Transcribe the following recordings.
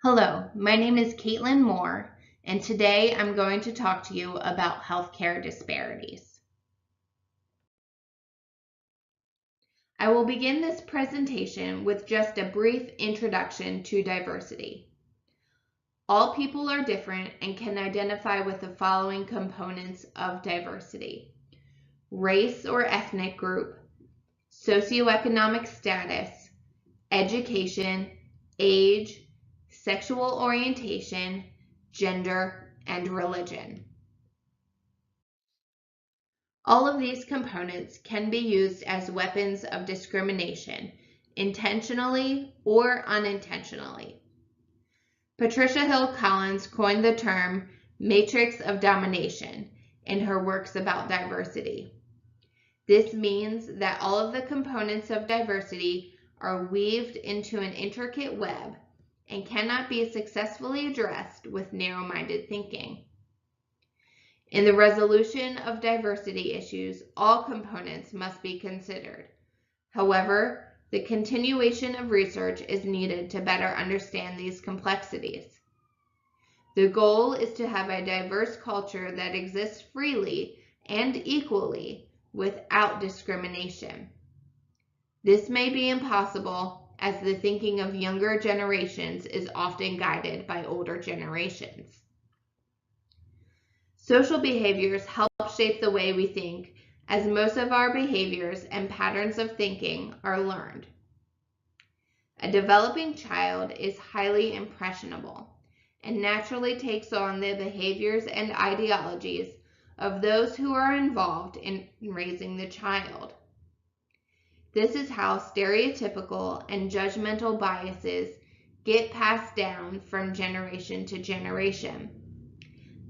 Hello, my name is Caitlin Moore, and today I'm going to talk to you about healthcare disparities. I will begin this presentation with just a brief introduction to diversity. All people are different and can identify with the following components of diversity: race or ethnic group, socioeconomic status, education, age, sexual orientation, gender, and religion. All of these components can be used as weapons of discrimination, intentionally or unintentionally. Patricia Hill Collins coined the term matrix of domination in her works about diversity. This means that all of the components of diversity are weaved into an intricate web and cannot be successfully addressed with narrow-minded thinking. In the resolution of diversity issues, all components must be considered. However, the continuation of research is needed to better understand these complexities. The goal is to have a diverse culture that exists freely and equally without discrimination. This may be impossible as the thinking of younger generations is often guided by older generations. Social behaviors help shape the way we think, as most of our behaviors and patterns of thinking are learned. A developing child is highly impressionable and naturally takes on the behaviors and ideologies of those who are involved in raising the child. This is how stereotypical and judgmental biases get passed down from generation to generation.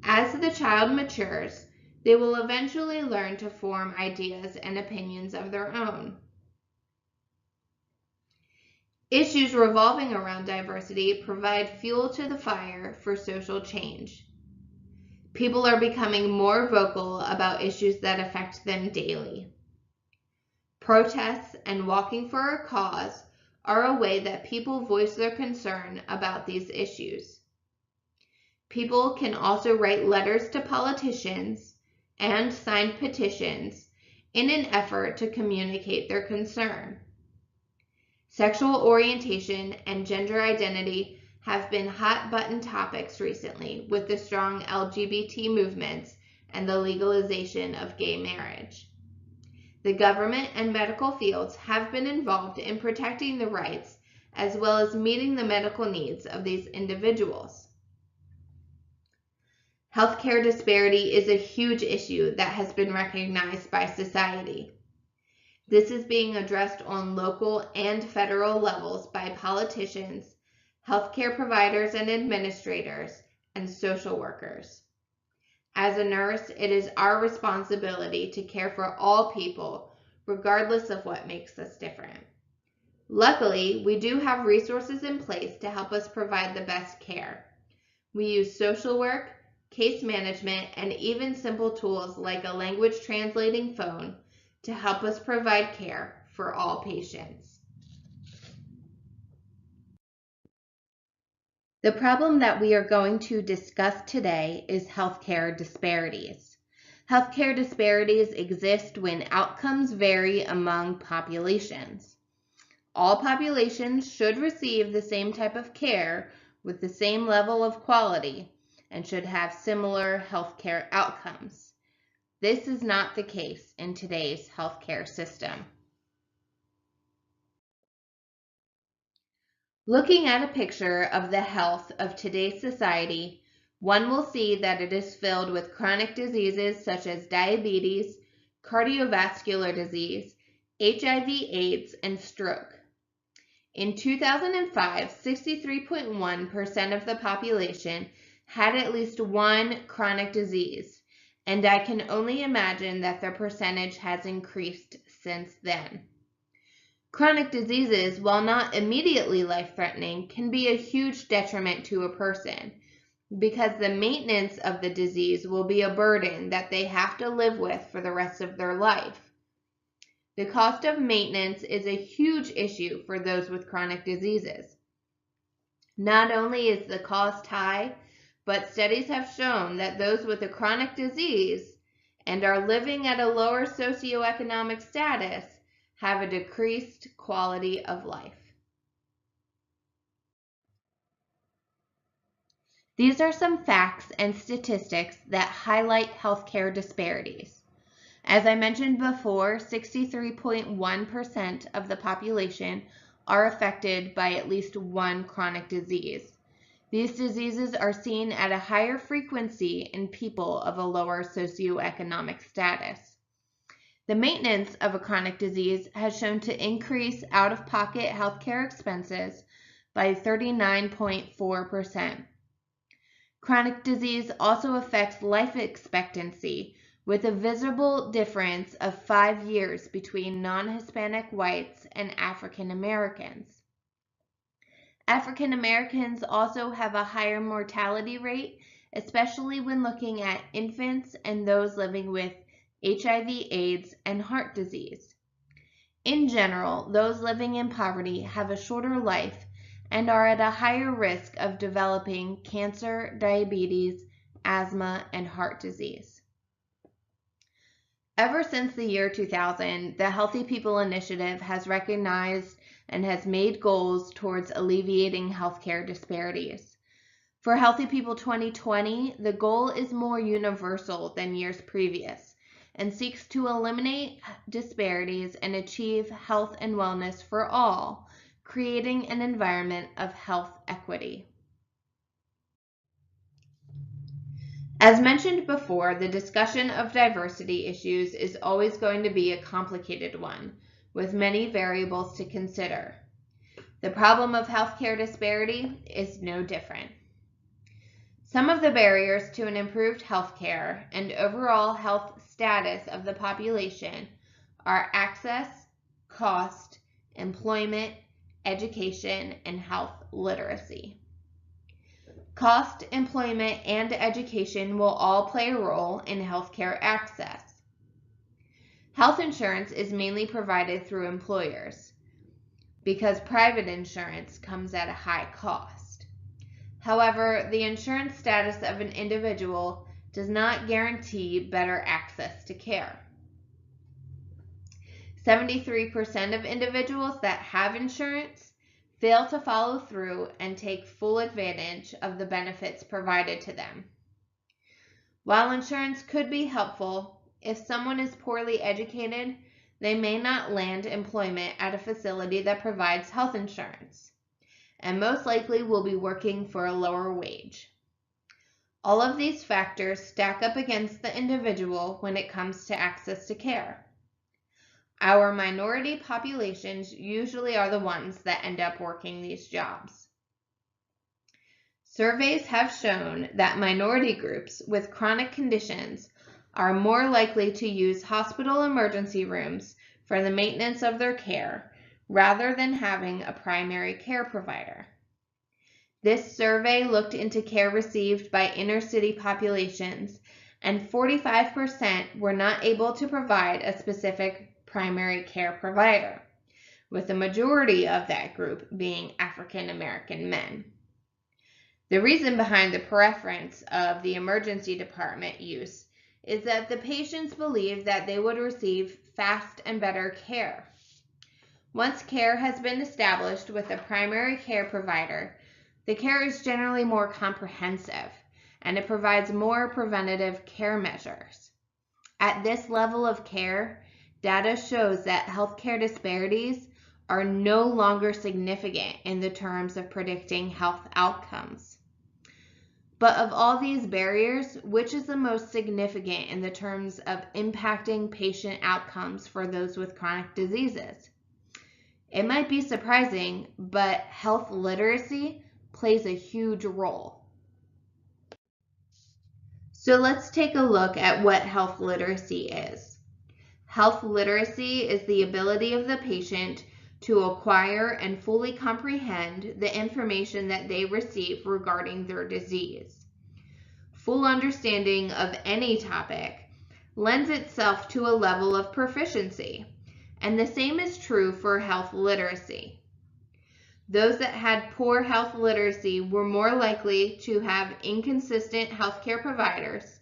As the child matures, they will eventually learn to form ideas and opinions of their own. Issues revolving around diversity provide fuel to the fire for social change. People are becoming more vocal about issues that affect them daily. Protests and walking for a cause are a way that people voice their concern about these issues. People can also write letters to politicians and sign petitions in an effort to communicate their concern. Sexual orientation and gender identity have been hot-button topics recently with the strong LGBT movements and the legalization of gay marriage. The government and medical fields have been involved in protecting the rights as well as meeting the medical needs of these individuals. Healthcare disparity is a huge issue that has been recognized by society. This is being addressed on local and federal levels by politicians, healthcare providers and administrators, and social workers. As a nurse, it is our responsibility to care for all people, regardless of what makes us different. Luckily, we do have resources in place to help us provide the best care. We use social work, case management, and even simple tools like a language translating phone to help us provide care for all patients. The problem that we are going to discuss today is healthcare disparities. Healthcare disparities exist when outcomes vary among populations. All populations should receive the same type of care with the same level of quality and should have similar healthcare outcomes. This is not the case in today's healthcare system. Looking at a picture of the health of today's society, one will see that it is filled with chronic diseases such as diabetes, cardiovascular disease, HIV/AIDS, and stroke. In 2005, 63.1% of the population had at least one chronic disease, and I can only imagine that the percentage has increased since then. Chronic diseases, while not immediately life-threatening, can be a huge detriment to a person because the maintenance of the disease will be a burden that they have to live with for the rest of their life. The cost of maintenance is a huge issue for those with chronic diseases. Not only is the cost high, but studies have shown that those with a chronic disease and are living at a lower socioeconomic status have a decreased quality of life. These are some facts and statistics that highlight healthcare disparities. As I mentioned before, 63.1% of the population are affected by at least one chronic disease. These diseases are seen at a higher frequency in people of a lower socioeconomic status. The maintenance of a chronic disease has shown to increase out-of-pocket healthcare expenses by 39.4%. Chronic disease also affects life expectancy, with a visible difference of 5 years between non-Hispanic whites and African Americans. African Americans also have a higher mortality rate, especially when looking at infants and those living with HIV/AIDS and heart disease. In general, those living in poverty have a shorter life and are at a higher risk of developing cancer, diabetes, asthma, and heart disease. Ever since the year 2000, the Healthy People Initiative has recognized and has made goals towards alleviating healthcare disparities. For Healthy People 2020, the goal is more universal than years previous and seeks to eliminate disparities and achieve health and wellness for all, creating an environment of health equity. As mentioned before, the discussion of diversity issues is always going to be a complicated one, with many variables to consider. The problem of healthcare disparity is no different. Some of the barriers to an improved healthcare and overall health status of the population are access, cost, employment, education, and health literacy. Cost, employment, and education will all play a role in healthcare access. Health insurance is mainly provided through employers because private insurance comes at a high cost. However, the insurance status of an individual does not guarantee better access to care. 73% of individuals that have insurance fail to follow through and take full advantage of the benefits provided to them. While insurance could be helpful, if someone is poorly educated, they may not land employment at a facility that provides health insurance, and most likely will be working for a lower wage. All of these factors stack up against the individual when it comes to access to care. Our minority populations usually are the ones that end up working these jobs. Surveys have shown that minority groups with chronic conditions are more likely to use hospital emergency rooms for the maintenance of their care rather than having a primary care provider. This survey looked into care received by inner city populations, and 45% were not able to provide a specific primary care provider, with the majority of that group being African American men. The reason behind the preference of the emergency department use is that the patients believe that they would receive fast and better care. Once care has been established with a primary care provider, the care is generally more comprehensive and it provides more preventative care measures. At this level of care, data shows that healthcare disparities are no longer significant in the terms of predicting health outcomes. But of all these barriers, which is the most significant in the terms of impacting patient outcomes for those with chronic diseases? It might be surprising, but health literacy plays a huge role. So let's take a look at what health literacy is. Health literacy is the ability of the patient to acquire and fully comprehend the information that they receive regarding their disease. Full understanding of any topic lends itself to a level of proficiency, and the same is true for health literacy. Those that had poor health literacy were more likely to have inconsistent healthcare providers,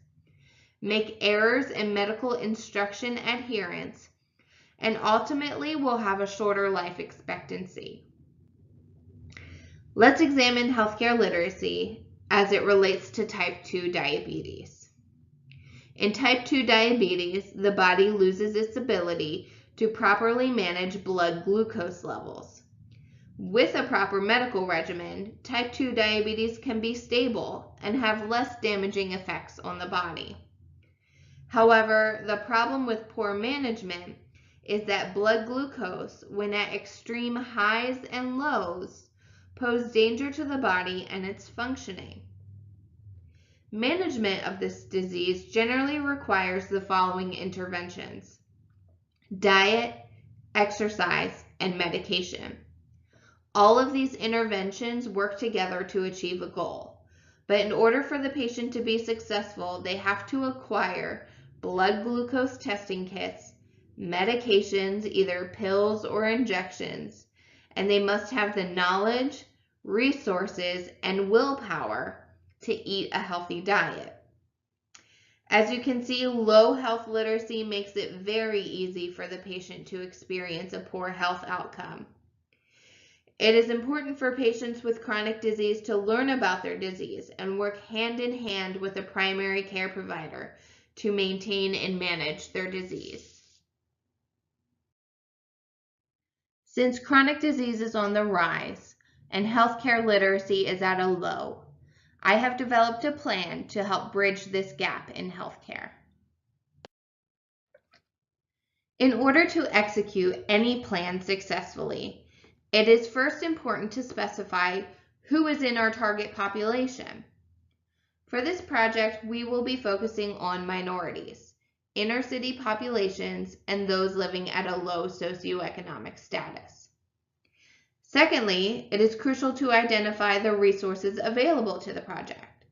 make errors in medical instruction adherence, and ultimately will have a shorter life expectancy. Let's examine healthcare literacy as it relates to type 2 diabetes. In type 2 diabetes, the body loses its ability to properly manage blood glucose levels. With a proper medical regimen, type 2 diabetes can be stable and have less damaging effects on the body. However, the problem with poor management is that blood glucose, when at extreme highs and lows, pose danger to the body and its functioning. Management of this disease generally requires the following interventions: diet, exercise, and medication. All of these interventions work together to achieve a goal, but in order for the patient to be successful, they have to acquire blood glucose testing kits, medications, either pills or injections, and they must have the knowledge, resources, and willpower to eat a healthy diet. As you can see, low health literacy makes it very easy for the patient to experience a poor health outcome. It is important for patients with chronic disease to learn about their disease and work hand in hand with a primary care provider to maintain and manage their disease. Since chronic disease is on the rise and healthcare literacy is at a low, I have developed a plan to help bridge this gap in healthcare. In order to execute any plan successfully, it is first important to specify who is in our target population. For this project, we will be focusing on minorities, inner city populations, and those living at a low socioeconomic status. Secondly, it is crucial to identify the resources available to the project.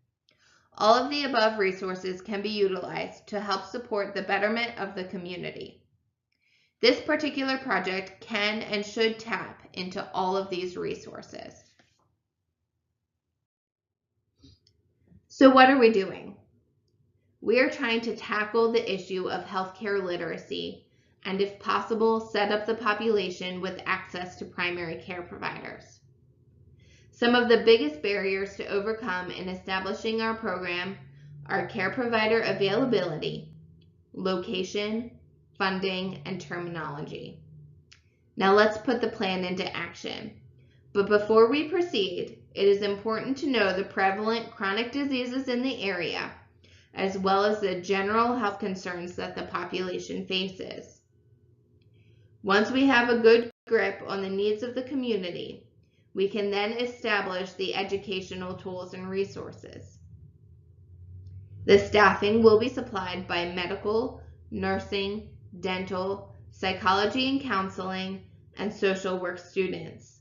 All of the above resources can be utilized to help support the betterment of the community. This particular project can and should tap into all of these resources. So what are we doing? We are trying to tackle the issue of healthcare literacy and, if possible, set up the population with access to primary care providers. Some of the biggest barriers to overcome in establishing our program are care provider availability, location, funding, and terminology. Now let's put the plan into action. But before we proceed, it is important to know the prevalent chronic diseases in the area, as well as the general health concerns that the population faces. Once we have a good grip on the needs of the community, we can then establish the educational tools and resources. The staffing will be supplied by medical, nursing, dental, psychology and counseling, and social work students,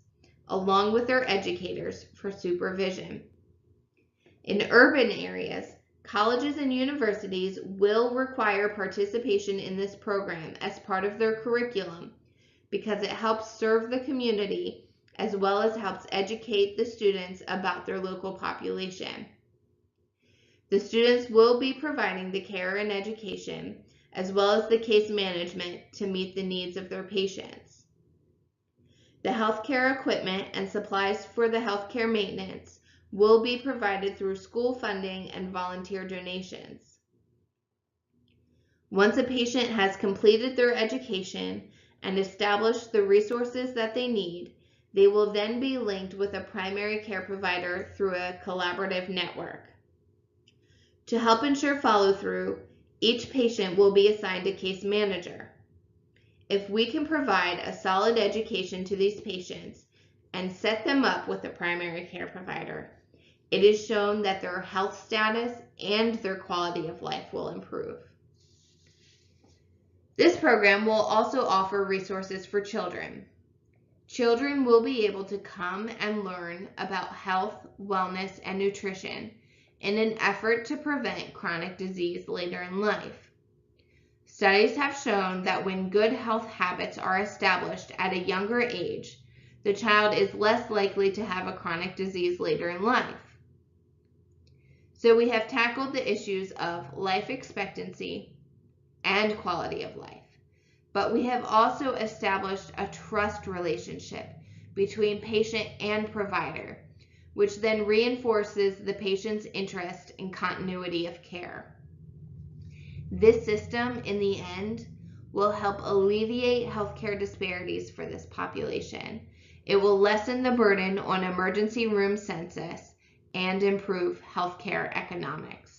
along with their educators for supervision. In urban areas, colleges and universities will require participation in this program as part of their curriculum because it helps serve the community as well as helps educate the students about their local population. The students will be providing the care and education as well as the case management to meet the needs of their patients. The healthcare equipment and supplies for the healthcare maintenance will be provided through school funding and volunteer donations. Once a patient has completed their education and established the resources that they need, they will then be linked with a primary care provider through a collaborative network. To help ensure follow-through, each patient will be assigned a case manager. If we can provide a solid education to these patients and set them up with a primary care provider, it is shown that their health status and their quality of life will improve. This program will also offer resources for children. Children will be able to come and learn about health, wellness, and nutrition in an effort to prevent chronic disease later in life. Studies have shown that when good health habits are established at a younger age, the child is less likely to have a chronic disease later in life. So we have tackled the issues of life expectancy and quality of life, but we have also established a trust relationship between patient and provider, which then reinforces the patient's interest in continuity of care. This system, in the end, will help alleviate healthcare disparities for this population. It will lessen the burden on emergency room census and improve healthcare economics.